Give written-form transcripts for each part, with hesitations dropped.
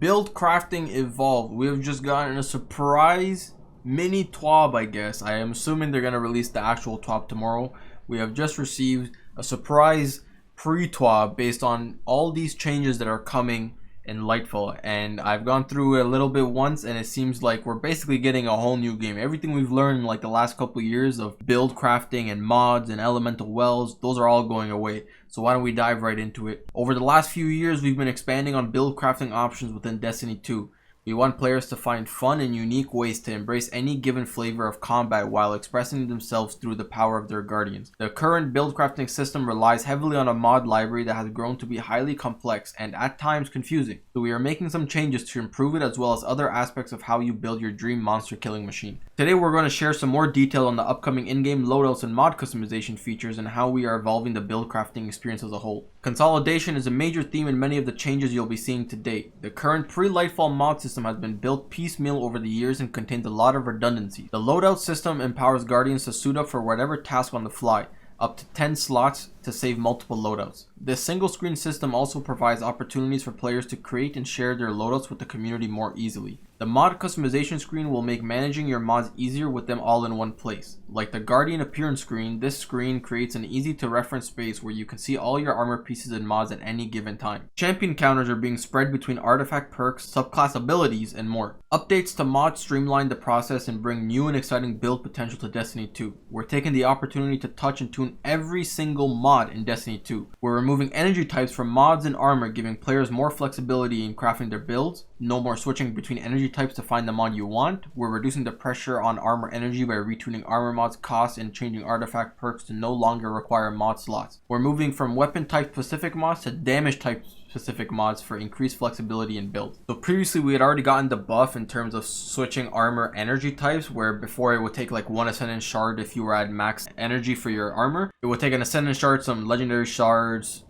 Build crafting evolved. We have just gotten a surprise mini TWAB, I guess. I am assuming they're going to release the actual TWAB tomorrow. We have just received a surprise pre-TWAB based on all these changes that are coming in Lightfall, and I've gone through it a little bit once, and it seems like we're basically getting a whole new game. Everything we've learned in like the last couple of years of build crafting and mods and elemental wells, those are all going away. So why don't we dive right into it? Over the last few years, we've been expanding on build crafting options within Destiny 2. We want players to find fun and unique ways to embrace any given flavor of combat while expressing themselves through the power of their guardians. The current build crafting system relies heavily on a mod library that has grown to be highly complex and at times confusing, so we are making some changes to improve it as well as other aspects of how you build your dream monster killing machine. Today we're going to share some more detail on the upcoming in-game loadouts and mod customization features and how we are evolving the build crafting experience as a whole. Consolidation is a major theme in many of the changes you'll be seeing to date. The current pre-Lightfall mod system has been built piecemeal over the years and contains a lot of redundancy. The loadout system empowers guardians to suit up for whatever task on the fly, up to 10 slots to save multiple loadouts. This single screen system also provides opportunities for players to create and share their loadouts with the community more easily. The mod customization screen will make managing your mods easier with them all in one place. Like the Guardian appearance screen, this screen creates an easy to reference space where you can see all your armor pieces and mods at any given time. Champion counters are being spread between artifact perks, subclass abilities, and more. Updates to mods streamline the process and bring new and exciting build potential to Destiny 2. We're taking the opportunity to touch and tune every single mod in Destiny 2. We're removing energy types from mods and armor, giving players more flexibility in crafting their builds. No more switching between energy types to find the mod you want. We're reducing the pressure on armor energy by retuning armor mods costs and changing artifact perks to no longer require mod slots. We're moving from weapon type specific mods to damage type specific mods for increased flexibility in build. So previously we had already gotten the buff in terms of switching armor energy types, where before it would take like one ascendant shard if you were at max energy for your armor. It would take an ascendant shard, some legendary shards,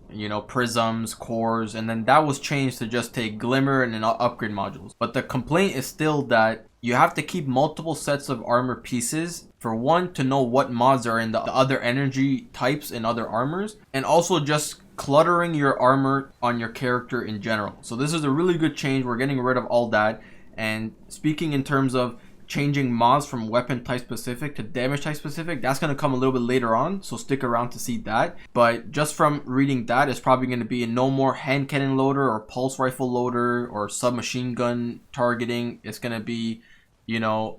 prisms, cores, and then that was changed to just take glimmer and then upgrade modules. But the complaint is still that you have to keep multiple sets of armor pieces for one, to know what mods are in the other energy types and other armors, and also just cluttering your armor on your character in general. So this is a really good change. We're getting rid of all that. And speaking in terms of changing mods from weapon type specific to damage type specific, that's going to come a little bit later on, so stick around to see that. But just from reading that, it's probably going to be no more hand cannon loader or pulse rifle loader or submachine gun targeting. It's going to be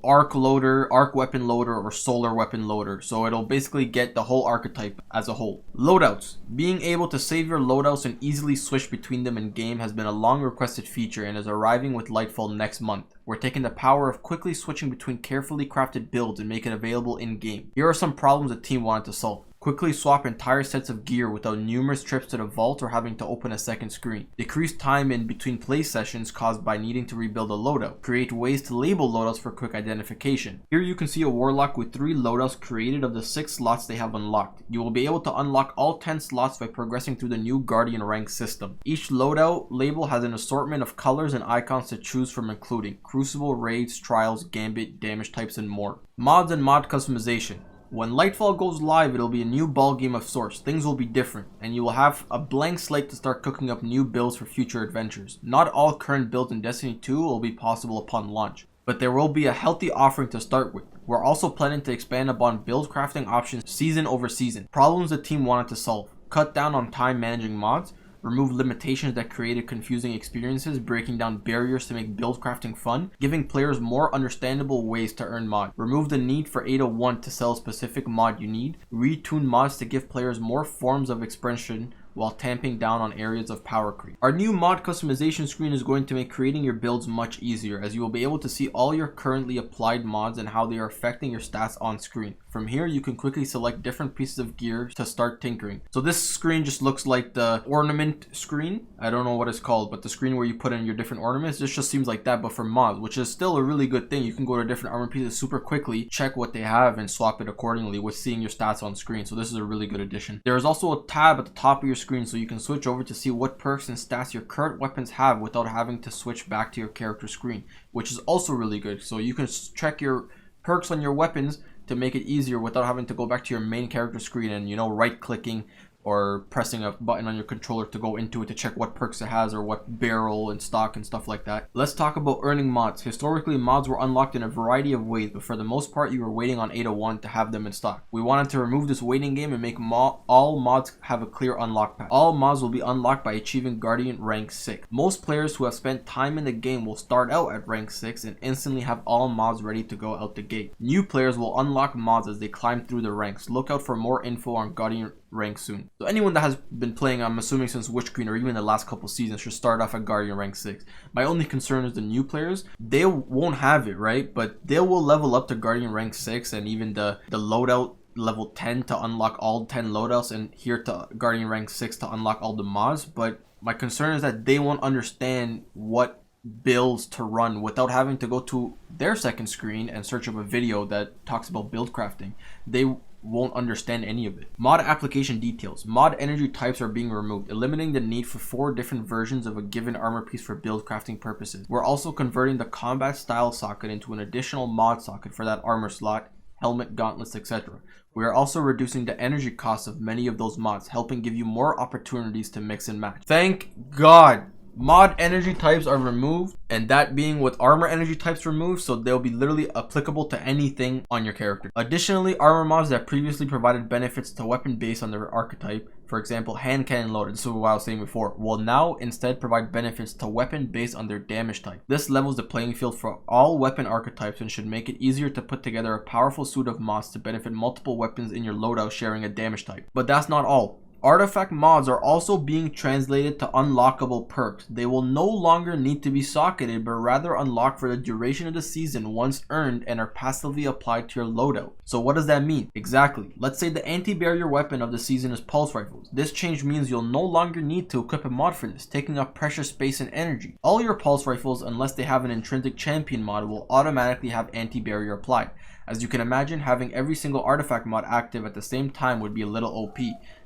arc loader, arc weapon loader, or solar weapon loader. So it'll basically get the whole archetype as a whole. Loadouts. Being able to save your loadouts and easily switch between them in game has been a long requested feature and is arriving with Lightfall next month. We're taking the power of quickly switching between carefully crafted builds and make it available in game. Here are some problems the team wanted to solve. Quickly swap entire sets of gear without numerous trips to the vault or having to open a second screen. Decrease time in between play sessions caused by needing to rebuild a loadout. Create ways to label loadouts for quick identification. Here you can see a warlock with 3 loadouts created of the 6 slots they have unlocked. You will be able to unlock all 10 slots by progressing through the new Guardian rank system. Each loadout label has an assortment of colors and icons to choose from, including Crucible, Raids, Trials, Gambit, damage types, and more. Mods and mod customization. When Lightfall goes live, it'll be a new ballgame of sorts. Things will be different, and you will have a blank slate to start cooking up new builds for future adventures. Not all current builds in Destiny 2 will be possible upon launch, but there will be a healthy offering to start with. We're also planning to expand upon build crafting options season over season. Problems the team wanted to solve. Cut down on time managing mods. Remove limitations that created confusing experiences, breaking down barriers to make build crafting fun, giving players more understandable ways to earn mod. Remove the need for 801 to sell a specific mod you need. Retune mods to give players more forms of expression while tamping down on areas of power creep. Our new mod customization screen is going to make creating your builds much easier, as you will be able to see all your currently applied mods and how they are affecting your stats on screen. From here, you can quickly select different pieces of gear to start tinkering. So this screen just looks like the ornament screen. I don't know what it's called, but the screen where you put in your different ornaments, this just seems like that, but for mods, which is still a really good thing. You can go to different armor pieces super quickly, check what they have, and swap it accordingly with seeing your stats on screen. So this is a really good addition. There is also a tab at the top of your screen, so you can switch over to see what perks and stats your current weapons have without having to switch back to your character screen, which is also really good. So you can check your perks on your weapons to make it easier without having to go back to your main character screen and right clicking or pressing a button on your controller to go into it to check what perks it has or what barrel and stock and stuff like that. Let's talk about earning mods. Historically, mods were unlocked in a variety of ways, but for the most part you were waiting on 801 to have them in stock. We wanted to remove this waiting game and make all mods have a clear unlock path. All mods will be unlocked by achieving Guardian rank 6. Most players who have spent time in the game will start out at rank 6 and instantly have all mods ready to go out the gate. New players will unlock mods as they climb through the ranks. Look out for more info on Guardian rank soon. So anyone that has been playing, I'm assuming since Witch Queen or even the last couple seasons, should start off at Guardian rank 6. My only concern is the new players. They won't have it, right? But they will level up to Guardian rank 6 and even the loadout level 10 to unlock all 10 loadouts, and here to Guardian rank 6 to unlock all the mods. But my concern is that they won't understand what builds to run without having to go to their second screen and search up a video that talks about build crafting. They won't understand any of it. Mod application details. Mod energy types are being removed, eliminating the need for 4 different versions of a given armor piece for build crafting purposes. We're also converting the combat style socket into an additional mod socket for that armor slot, helmet, gauntlets, etc. We are also reducing the energy costs of many of those mods, helping give you more opportunities to mix and match. Thank God! Mod energy types are removed, and that being with armor energy types removed, so they'll be literally applicable to anything on your character. Additionally, armor mods that previously provided benefits to weapon based on their archetype, for example hand cannon loader, this is what I was saying before, will now instead provide benefits to weapon based on their damage type. This levels the playing field for all weapon archetypes and should make it easier to put together a powerful suit of mods to benefit multiple weapons in your loadout sharing a damage type. But that's not all. Artifact mods are also being translated to unlockable perks. They will no longer need to be socketed, but rather unlock for the duration of the season once earned and are passively applied to your loadout. So what does that mean? Exactly. Let's say the anti-barrier weapon of the season is pulse rifles. This change means you'll no longer need to equip a mod for this, taking up precious space and energy. All your pulse rifles, unless they have an intrinsic champion mod, will automatically have anti-barrier applied. As you can imagine, having every single artifact mod active at the same time would be a little OP.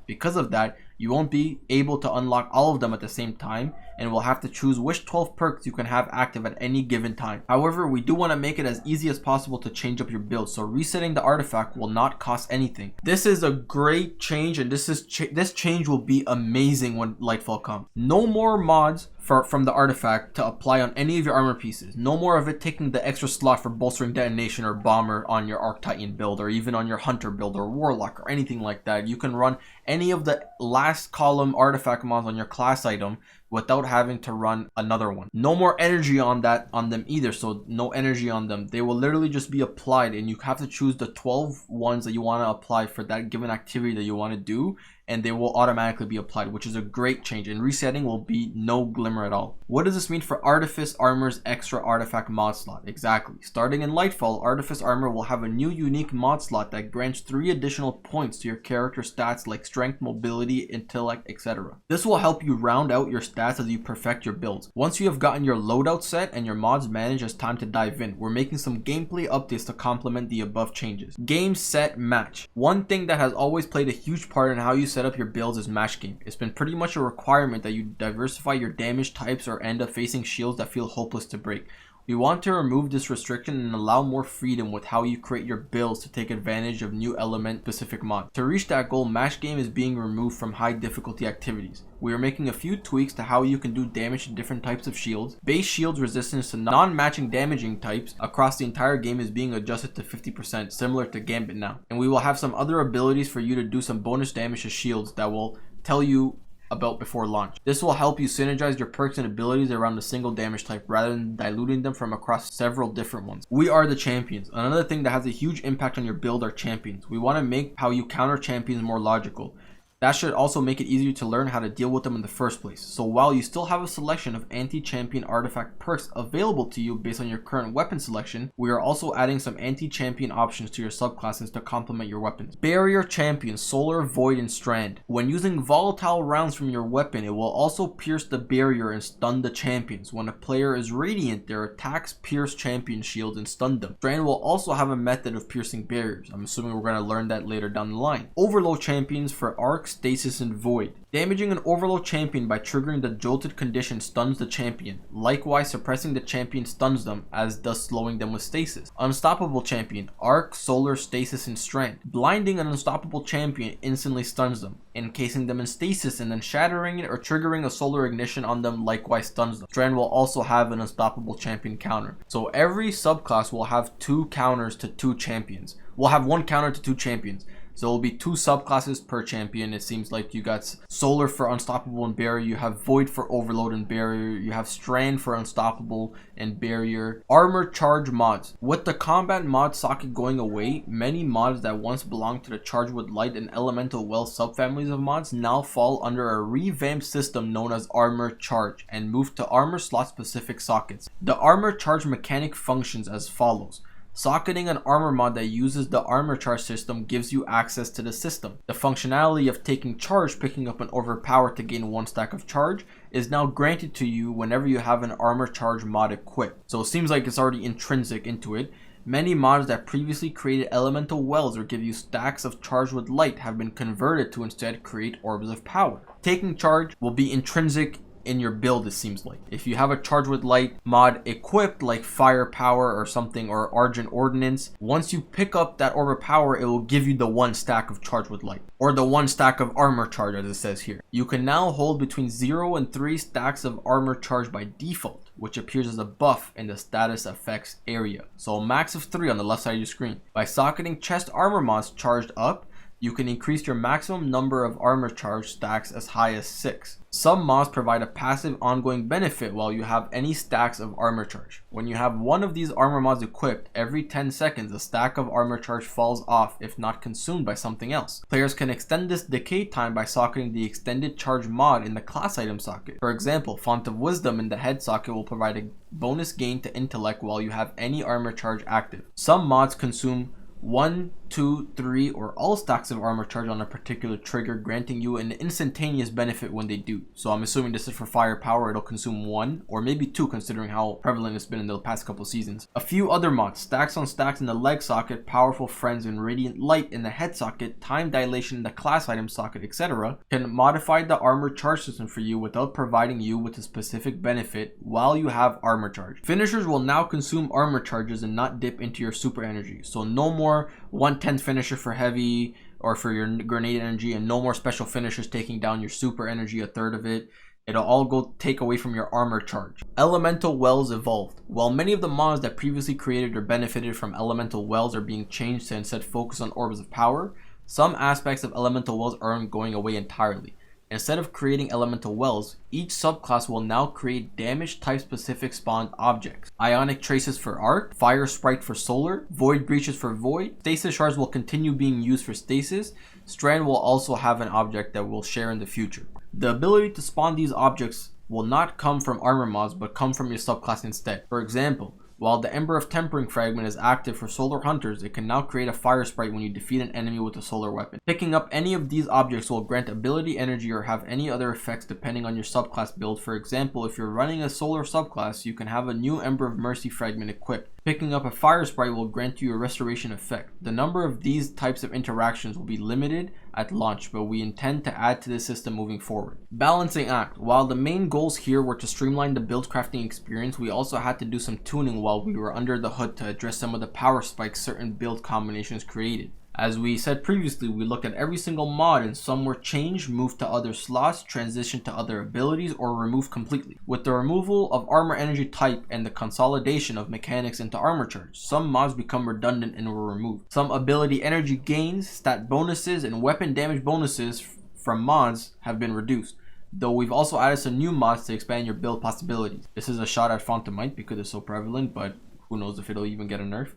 Because of that, you won't be able to unlock all of them at the same time and will have to choose which 12 perks you can have active at any given time. However, we do want to make it as easy as possible to change up your build, so resetting the artifact will not cost anything. This is a great change, and this change will be amazing when Lightfall comes. No more mods from the artifact to apply on any of your armor pieces. No more of it taking the extra slot for bolstering detonation or bomber on your Arc Titan build, or even on your hunter build or warlock or anything like that. You can run any of the last column artifact mods on your class item without having to run another one. No more energy on them either, so no energy on them. They will literally just be applied, and you have to choose the 12 ones that you want to apply for that given activity that you want to do, and they will automatically be applied, which is a great change, and resetting will be no glimmer at all. What does this mean for Artifice Armor's extra artifact mod slot? Exactly. Starting in Lightfall, Artifice Armor will have a new unique mod slot that grants 3 additional points to your character stats like strength, mobility, intellect, etc. This will help you round out your stats as you perfect your builds. Once you have gotten your loadout set and your mods managed, it's time to dive in. We're making some gameplay updates to complement the above changes. Game, set, match. One thing that has always played a huge part in how you set up your builds is match game. It's been pretty much a requirement that you diversify your damage types or end up facing shields that feel hopeless to break. We want to remove this restriction and allow more freedom with how you create your builds to take advantage of new element specific mods. To reach that goal, match game is being removed from high difficulty activities. We are making a few tweaks to how you can do damage to different types of shields. Base shields resistance to non-matching damaging types across the entire game is being adjusted to 50%, similar to Gambit now. And we will have some other abilities for you to do some bonus damage to shields that will tell you about before launch. This will help you synergize your perks and abilities around a single damage type rather than diluting them from across several different ones. We are the champions. Another thing that has a huge impact on your build are champions. We want to make how you counter champions more logical. That should also make it easier to learn how to deal with them in the first place. So while you still have a selection of anti-champion artifact perks available to you based on your current weapon selection, we are also adding some anti-champion options to your subclasses to complement your weapons. Barrier champions, Solar, Void, and Strand. When using volatile rounds from your weapon, it will also pierce the barrier and stun the champions. When a player is radiant, their attacks pierce champion shields and stun them. Strand will also have a method of piercing barriers. I'm assuming we're going to learn that later down the line. Overload champions for arcs, Stasis, and Void. Damaging an Overload champion by triggering the Jolted condition stuns the champion. Likewise, suppressing the champion stuns them, as thus slowing them with Stasis. Unstoppable champion, Arc, Solar, Stasis, and Strand. Blinding an unstoppable champion instantly stuns them, encasing them in Stasis and then shattering it or triggering a Solar ignition on them likewise stuns them. Strand will also have an unstoppable champion counter. So every subclass will have 2 counters to 2 champions. We'll have 1 counter to 2 champions. So it will be 2 subclasses per champion. It seems like you got Solar for Unstoppable and Barrier, you have Void for Overload and Barrier, you have Strand for Unstoppable and Barrier. Armor Charge mods. With the combat mod socket going away, many mods that once belonged to the Charge with Light and Elemental Well subfamilies of mods now fall under a revamped system known as Armor Charge and move to armor slot specific sockets. The Armor Charge mechanic functions as follows. Socketing an armor mod that uses the armor charge system gives you access to the system. The functionality of taking charge, picking up an overpower to gain 1 stack of charge, is now granted to you whenever you have an armor charge mod equipped. So it seems like it's already intrinsic into it. Many mods that previously created elemental wells or give you stacks of charge with light have been converted to instead create orbs of power. Taking charge will be intrinsic in your build, it seems like. If you have a Charge with Light mod equipped like Firepower or something, or Argent Ordnance, once you pick up that Orb of Power, it will give you the 1 stack of Charge with Light, or the 1 stack of Armor Charge as it says here. You can now hold between 0 and 3 stacks of Armor Charge by default, which appears as a buff in the status effects area. So a max of 3 on the left side of your screen. By socketing chest armor mods charged up, you can increase your maximum number of armor charge stacks as high as 6. Some mods provide a passive ongoing benefit while you have any stacks of armor charge. When you have one of these armor mods equipped, every 10 seconds a stack of armor charge falls off if not consumed by something else. Players can extend this decay time by socketing the extended charge mod in the class item socket. For example, Font of Wisdom in the head socket will provide a bonus gain to intellect while you have any armor charge active. Some mods consume 1, 2, 3, or all stacks of armor charge on a particular trigger, granting you an instantaneous benefit when they do. So I'm assuming this is for Firepower, it'll consume 1 or maybe 2 considering how prevalent it's been in the past couple seasons. A few other mods, Stacks on Stacks in the leg socket, Powerful Friends and Radiant Light in the head socket, Time Dilation in the class item socket, etc. can modify the armor charge system for you without providing you with a specific benefit while you have armor charge. Finishers will now consume armor charges and not dip into your super energy. So no more 1/10 finisher for heavy or for your grenade energy, and no more special finishers taking down your super energy, a third of it. It'll all go take away from your armor charge. Elemental Wells evolved. While many of the mods that previously created or benefited from Elemental Wells are being changed to instead focus on orbs of power, some aspects of Elemental Wells aren't going away entirely. Instead of creating Elemental Wells, each subclass will now create damage type specific spawned objects. Ionic Traces for Arc, Fire Sprite for Solar, Void Breaches for Void, Stasis Shards will continue being used for Stasis, Strand will also have an object that we'll share in the future. The ability to spawn these objects will not come from armor mods but come from your subclass instead. For example, while the Ember of Tempering Fragment is active for Solar Hunters, it can now create a Fire Sprite when you defeat an enemy with a solar weapon. Picking up any of these objects will grant ability energy or have any other effects depending on your subclass build. For example, if you're running a Solar subclass, you can have a new Ember of Mercy Fragment equipped. Picking up a Fire Sprite will grant you a restoration effect. The number of these types of interactions will be limited at launch, but we intend to add to the system moving forward. Balancing Act. While the main goals here were to streamline the build crafting experience, we also had to do some tuning while we were under the hood to address some of the power spikes certain build combinations created. As we said previously, we looked at every single mod and some were changed, moved to other slots, transitioned to other abilities, or removed completely. With the removal of armor energy type and the consolidation of mechanics into armor charge, some mods become redundant and were removed. Some ability energy gains, stat bonuses, and weapon damage bonuses from mods have been reduced, though we've also added some new mods to expand your build possibilities. This is a shot at Fontamite because it's so prevalent, but who knows if it'll even get a nerf.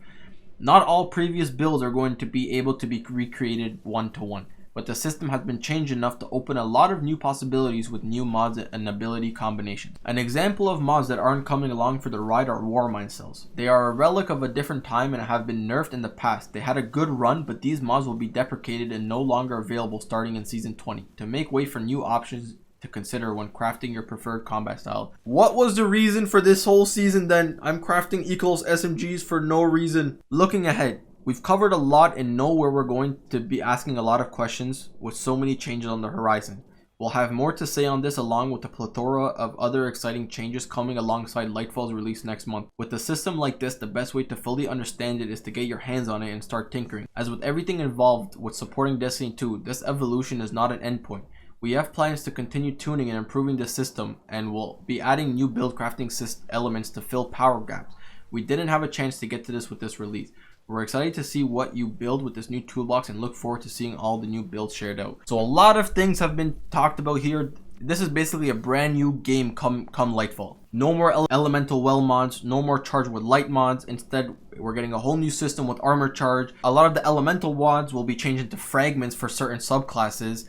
Not all previous builds are going to be able to be recreated one-to-one, but the system has been changed enough to open a lot of new possibilities with new mods and ability combinations. An example of mods that aren't coming along for the ride are Warmind cells. They are a relic of a different time and have been nerfed in the past. They had a good run, but these mods will be deprecated and no longer available starting in Season 20 to make way for new options to consider when crafting your preferred combat style. What was the reason for this whole season then? I'm crafting Ecos SMGs for no reason. Looking ahead, We've covered a lot and know where we're going to be asking a lot of questions with so many changes on the horizon. We'll have more to say on this along with a plethora of other exciting changes coming alongside Lightfall's release next month. With a system like this, the best way to fully understand it is to get your hands on it and start tinkering. As with everything involved with supporting Destiny 2, this evolution is not an endpoint. We have plans to continue tuning and improving the system, and we'll be adding new build crafting elements to fill power gaps. We didn't have a chance to get to this with this release. We're excited to see what you build with this new toolbox and look forward to seeing all the new builds shared out. So a lot of things have been talked about here. This is basically a brand new game come Lightfall. No more elemental well mods, no more charge with light mods. Instead, we're getting a whole new system with armor charge. A lot of the elemental mods will be changed into fragments for certain subclasses.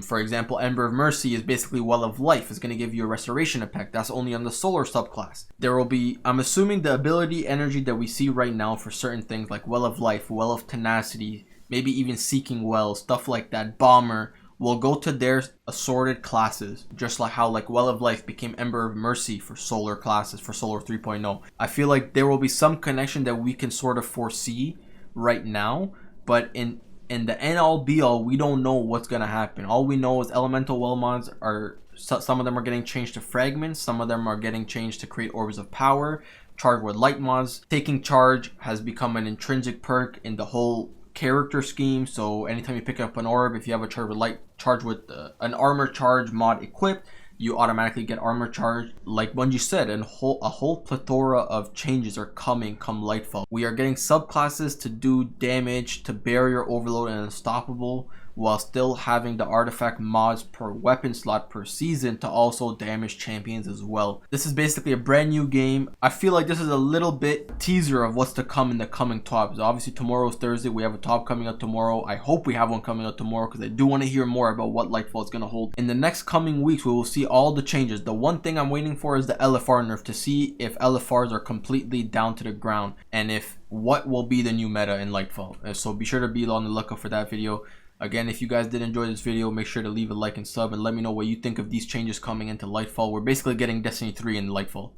For example, Ember of Mercy is basically Well of Life. It's going to give you a restoration effect. That's only on the solar subclass. There will be, I'm assuming, the ability energy that we see right now for certain things like Well of Life, Well of Tenacity, maybe even Seeking Well, stuff like that, Bomber, will go to their assorted classes, just like how Well of Life became Ember of Mercy for solar classes, for Solar 3.0. I feel like there will be some connection that we can sort of foresee right now, but in the end all be all, we don't know what's gonna happen. All we know is elemental well mods are, some of them are getting changed to fragments, some of them are getting changed to create orbs of power. Charge with light mods, taking charge has become an intrinsic perk in the whole character scheme. So anytime you pick up an orb, if you have a charge with an armor charge mod equipped, you automatically get armor charge. Like Bungie said, a whole plethora of changes are coming come Lightfall. We are getting subclasses to do damage to barrier, overload, and unstoppable, while still having the artifact mods per weapon slot per season to also damage champions as well. This is basically a brand new game. I feel like this is a little bit teaser of what's to come in the coming TOPs. Obviously tomorrow's Thursday, we have a TOP coming out tomorrow. I hope we have one coming out tomorrow because I do want to hear more about what Lightfall is going to hold. In the next coming weeks, we will see all the changes. The one thing I'm waiting for is the LFR nerf, to see if LFRs are completely down to the ground and if what will be the new meta in Lightfall. So be sure to be on the lookout for that video. Again, if you guys did enjoy this video, make sure to leave a like and sub and let me know what you think of these changes coming into Lightfall. We're basically getting Destiny 3 in Lightfall.